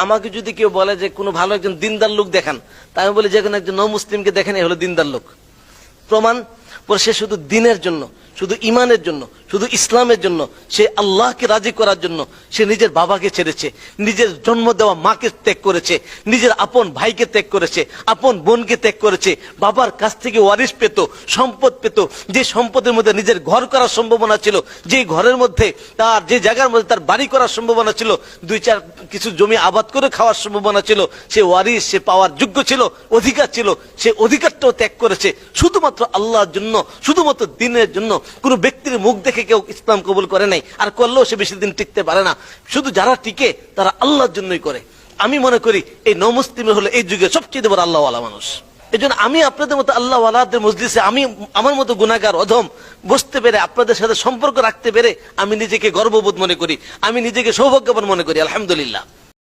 আমাকে যদি কেউ বলে যে কোনো ভালো একজন দিনদার লোক দেখান, তাই আমি বলি যে কোনো একজন মুসলিমকে দেখেন, এই হলো দিনদার লোক। প্রমাণ পরে সে শুধু দিনের জন্য, শুধু ইমানের জন্য, শুধু ইসলামের জন্য, সে আল্লাহকে রাজি করার জন্য সে নিজের বাবাকে ছেড়েছে, নিজের জন্ম দেওয়া মাকে ত্যাগ করেছে, নিজের আপন ভাইকে ত্যাগ করেছে, আপন বোনকে ত্যাগ করেছে, বাবার কাছ থেকে ওয়ারিশ পেত, সম্পদ পেত, যে সম্পদের মধ্যে নিজের ঘর করার সম্ভাবনা ছিল, যে ঘরের মধ্যে তার, যে জায়গার মধ্যে তার বাড়ি করার সম্ভাবনা ছিল, দুই চার কিছু জমি আবাদ করে খাওয়ার সম্ভাবনা ছিল, সে ওয়ারিশ, সে পাওয়ার যোগ্য ছিল, অধিকার ছিল, সে অধিকারটাও ত্যাগ করেছে শুধুমাত্র আল্লাহর জন্য, শুধুমাত্র দিনের জন্য। কোন ব্যক্তির মুখ দেখে কেউ ইসলাম কবুল করে নাই, আর করলেও সে বেশি দিন টিকতে পারে না। শুধু যারা টিকে তারা আল্লাহর জন্যই করে। আমি মনে করি এই নমুসলিম হলো এই যুগে সবচেয়ে বড় আল্লাহওয়ালা মানুষ। এই জন্য আমি আপনাদের মতো আল্লাহওয়ালাদের মজলিসে, আমি আমার মতো গুনাহগার অধম বসতে পেরে, আপনাদের সাথে সম্পর্ক রাখতে পেরে আমি নিজেকে গর্ববোধ মনে করি, আমি নিজেকে সৌভাগ্যবান মনে করি, আলহামদুলিল্লাহ।